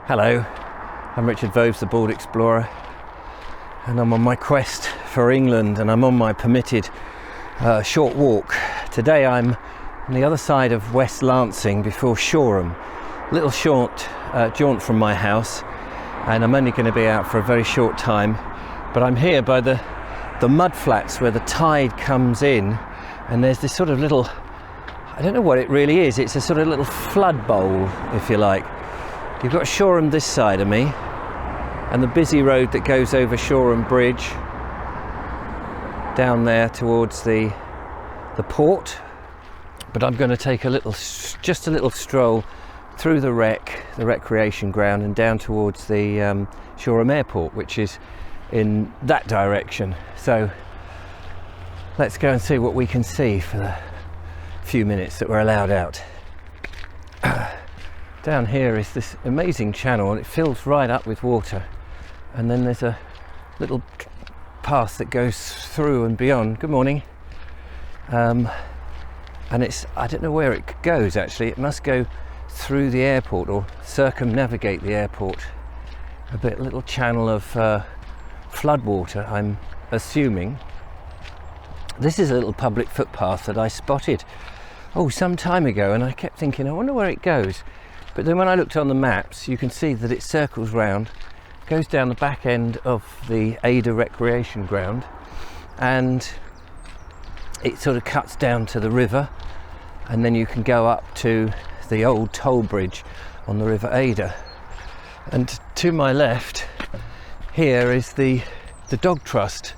Hello, I'm Richard Vobes, the Board Explorer, and I'm on my quest for England, and I'm on my permitted short walk. Today I'm on the other side of West Lancing before Shoreham. Little short jaunt from my house, and I'm only going to be out for a very short time, but I'm here by the mud flats where the tide comes in, and there's this sort of little, I don't know what it really is, it's a sort of little flood bowl, if you like. You've got Shoreham this side of me, and the busy road that goes over Shoreham Bridge down there towards the port. But I'm going to take just a little stroll through the recreation ground, and down towards the Shoreham Airport, which is in that direction. So let's go and see what we can see for the few minutes that we're allowed out. Down here is this amazing channel, and it fills right up with water, and then there's a little path that goes through and beyond. Good morning. And I don't know where it goes actually. It must go through the airport or circumnavigate the airport. A little channel of flood water, I'm assuming. This is a little public footpath that I spotted some time ago, and I kept thinking, I wonder where it goes. But then when I looked on the maps, you can see that it circles round, goes down the back end of the Adur recreation ground, and it sort of cuts down to the river, and then you can go up to the old toll bridge on the River Adur. And to my left here is the Dog Trust,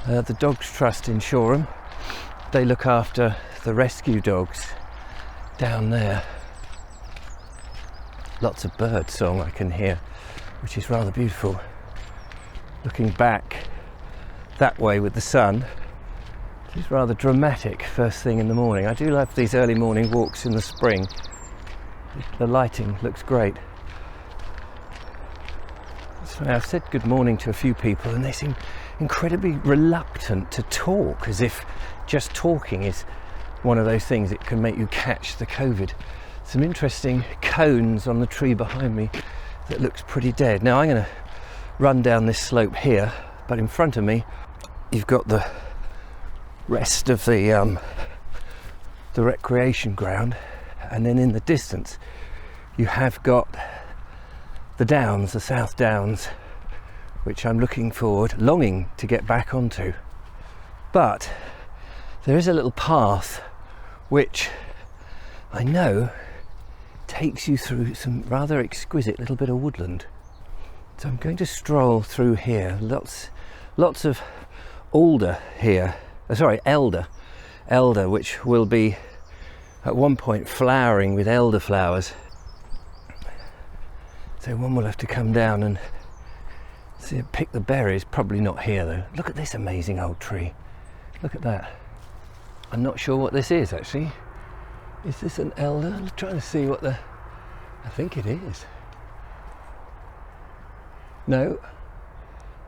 the Dogs Trust in Shoreham. They look after the rescue dogs down there. Lots of bird song I can hear, which is rather beautiful. Looking back that way with the sun, it's rather dramatic first thing in the morning. I do love these early morning walks in the spring. The lighting looks great. So I've said good morning to a few people, and they seem incredibly reluctant to talk, as if just talking is one of those things that can make you catch the COVID. Some interesting cones on the tree behind me that looks pretty dead. Now I'm going to run down this slope here, but in front of me you've got the rest of the recreation ground, and then in the distance you have got the Downs, the South Downs, which I'm longing to get back onto. But there is a little path which I know takes you through some rather exquisite little bit of woodland. So I'm going to stroll through here. Lots of elder here. Elder, which will be at one point flowering with elder flowers. So one will have to come down and pick the berries. Probably not here though. Look at this amazing old tree. Look at that. I'm not sure what this is actually. Is this an elder? I'm trying to see what I think it is. No,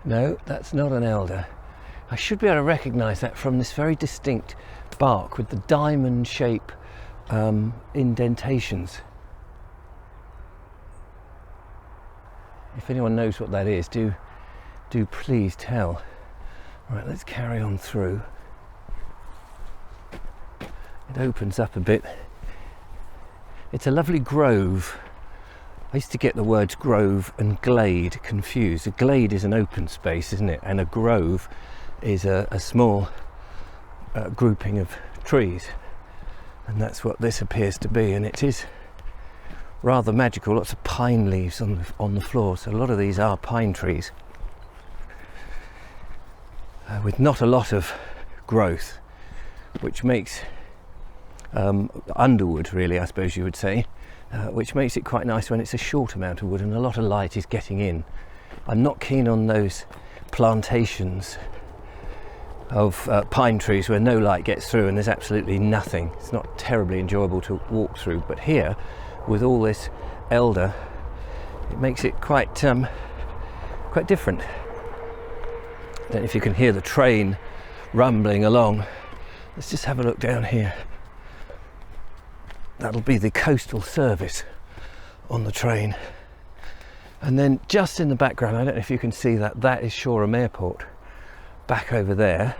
that's not an elder. I should be able to recognise that from this very distinct bark with the diamond shape indentations. If anyone knows what that is, do please tell. Right, let's carry on through. It opens up a bit. It's a lovely grove. I used to get the words grove and glade confused. A glade is an open space, isn't it? And a grove is a small grouping of trees. And that's what this appears to be. And it is rather magical. Lots of pine leaves on the floor. So a lot of these are pine trees. With not a lot of growth, which makes underwood really, I suppose you would say, which makes it quite nice when it's a short amount of wood and a lot of light is getting in. I'm not keen on those plantations of pine trees where no light gets through and there's absolutely nothing. It's not terribly enjoyable to walk through, but here with all this elder, it makes it quite different. I don't know if you can hear the train rumbling along. Let's just have a look down here. That'll be the coastal service on the train. And then just in the background, I don't know if you can see that, that is Shoreham Airport back over there,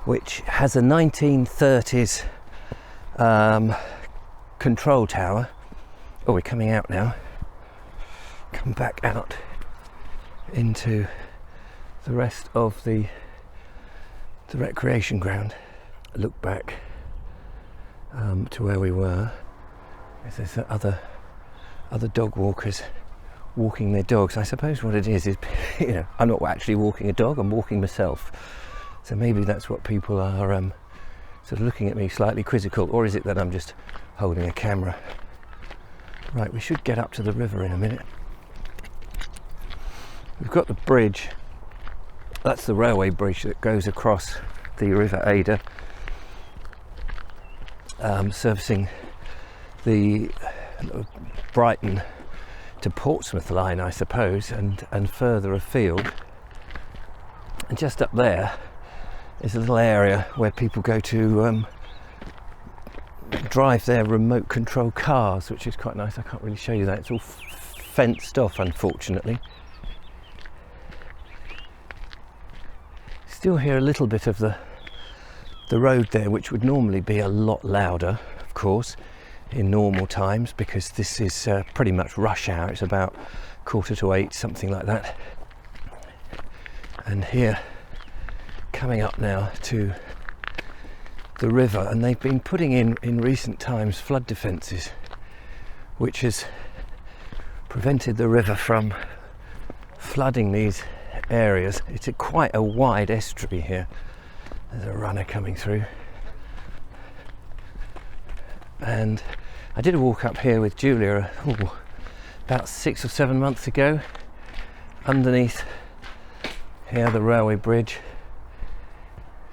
which has a 1930s control tower. Oh, we're coming out now. Come back out into the rest of the recreation ground. Look back to where we were. There's other dog walkers walking their dogs. I suppose what it is, you know, I'm not actually walking a dog, I'm walking myself. So maybe that's what people are sort of looking at me slightly quizzical, or is it that I'm just holding a camera? Right, we should get up to the river in a minute. We've got the bridge. That's the railway bridge that goes across the River Adur, servicing the Brighton to Portsmouth line, I suppose, and further afield. And just up there is a little area where people go to drive their remote control cars, which is quite nice. I can't really show you that, it's all fenced off, unfortunately. Still hear a little bit of the road there, which would normally be a lot louder, of course, in normal times, because this is pretty much rush hour. It's about 7:45, something like that. And here, coming up now to the river, and they've been putting in recent times flood defences, which has prevented the river from flooding these areas. It's quite a wide estuary here. There's a runner coming through, and I did a walk up here with Julia about 6 or 7 months ago, underneath here the railway bridge.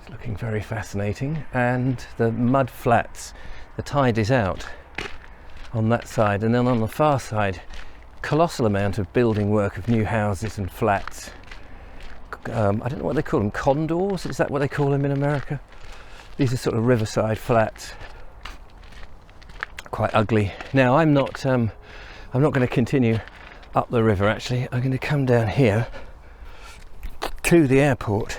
It's looking very fascinating, and the mud flats, the tide is out on that side, and then on the far side, colossal amount of building work of new houses and flats. I don't know what they call them, condors, is that what they call them in America? These are sort of riverside flats, quite ugly. Now I'm not going to continue up the river, actually. I'm going to come down here to the airport,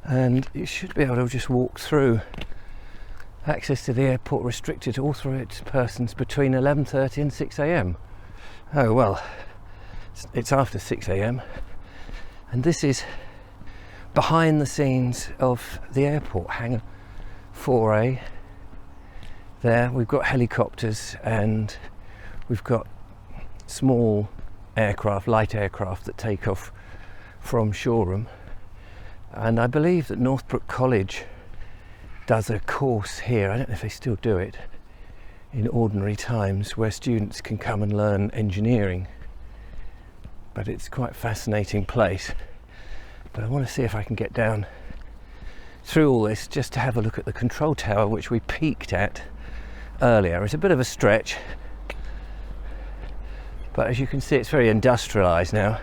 and you should be able to just walk through. Access to the airport restricted to authorised persons between 11:30 and 6 a.m. Oh well, it's after 6 a.m. and this is behind the scenes of the airport, hangar 4A. There we've got helicopters, and we've got small aircraft, light aircraft that take off from Shoreham, and I believe that Northbrook College does a course here. I don't know if they still do it in ordinary times, where students can come and learn engineering, but it's quite a fascinating place. But I want to see if I can get down through all this just to have a look at the control tower, which we peeked at earlier. It's a bit of a stretch, but as you can see, it's very industrialized now.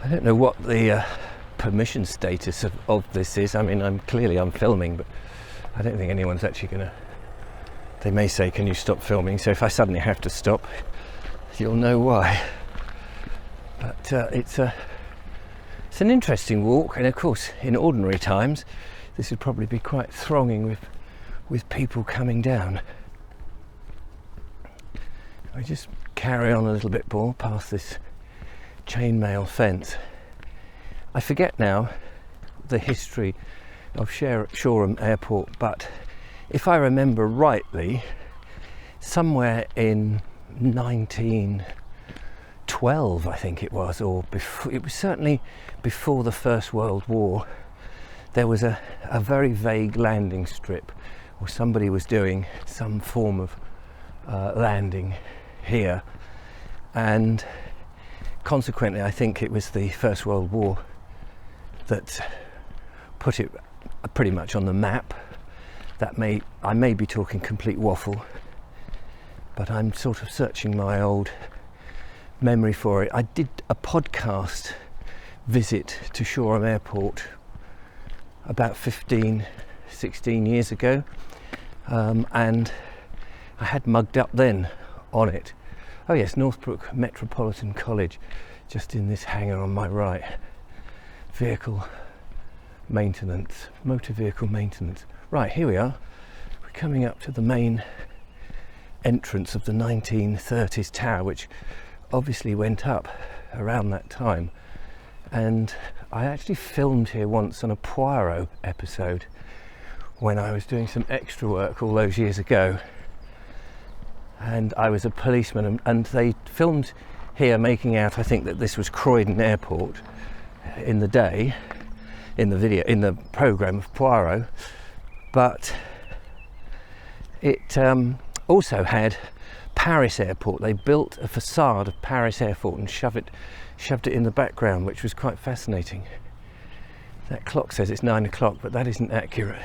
I don't know what the permission status of this is. I mean, I'm filming, but I don't think anyone's actually gonna, they may say, can you stop filming? So if I suddenly have to stop, you'll know why. But it's an interesting walk, and of course in ordinary times this would probably be quite thronging with people coming down. I just carry on a little bit more past this chainmail fence. I forget now the history of Shoreham Airport, but if I remember rightly, somewhere in 1912, I think it was, or before, it was certainly before the First World War, there was a very vague landing strip, or somebody was doing some form of landing here, and consequently I think it was the First World War that put it pretty much on the map. I may be talking complete waffle, but I'm sort of searching my old memory for it. I did a podcast visit to Shoreham Airport about 15, 16 years ago, and I had mugged up then on it. Oh yes, Northbrook Metropolitan College, just in this hangar on my right. Vehicle maintenance, motor vehicle maintenance. Right, here we are. We're coming up to the main entrance of the 1930s tower, which obviously went up around that time. And I actually filmed here once on a Poirot episode when I was doing some extra work all those years ago, and I was a policeman, and they filmed here making out, I think, that this was Croydon Airport in the day, in the video, in the programme of Poirot, but it also had Paris Airport. They built a facade of Paris Airport and shoved it in the background, which was quite fascinating. That clock says it's 9 o'clock, but that isn't accurate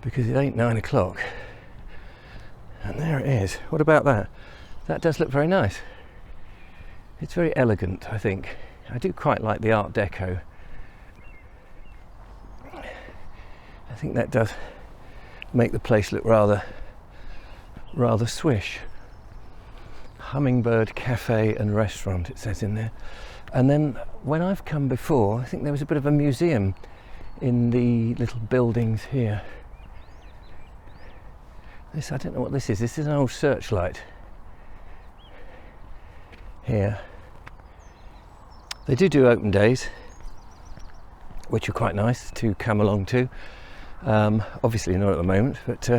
because it ain't 9 o'clock. And there it is. What about that? That does look very nice. It's very elegant, I think. I do quite like the Art Deco. I think that does make the place look rather swish. Hummingbird Cafe and Restaurant, it says in there. And then when I've come before, I think there was a bit of a museum in the little buildings here. This, I don't know what this is. This is an old searchlight here. They do open days, which are quite nice to come along to. Obviously not at the moment, but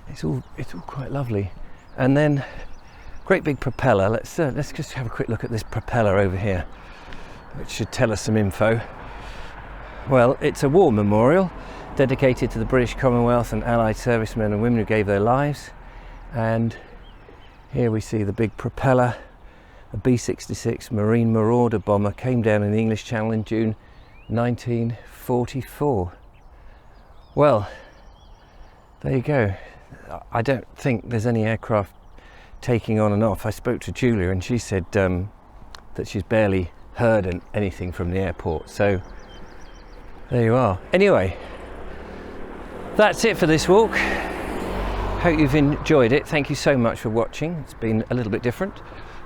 it's all quite lovely. And then great big propeller. Let's just have a quick look at this propeller over here, which should tell us some info. Well, it's a war memorial dedicated to the British Commonwealth and Allied servicemen and women who gave their lives. And here we see the big propeller. A B-66 Marine Marauder bomber came down in the English Channel in June 1944. Well, there you go. I don't think there's any aircraft taking on and off. I spoke to Julia and she said that she's barely heard anything from the airport. So there you are. Anyway, that's it for this walk. Hope you've enjoyed it. Thank you so much for watching. It's been a little bit different.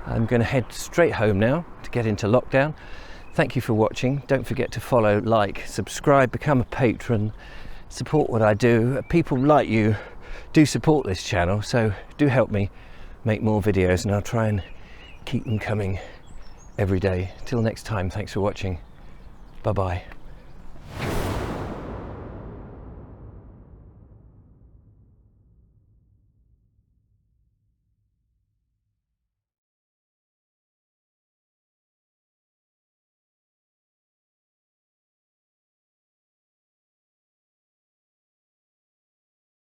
I'm going to head straight home now to get into lockdown. Thank you for watching. Don't forget to follow, like, subscribe, become a patron, support what I do. People like you do support this channel, so do help me make more videos, and I'll try and keep them coming every day. Till next time, thanks for watching. Bye bye.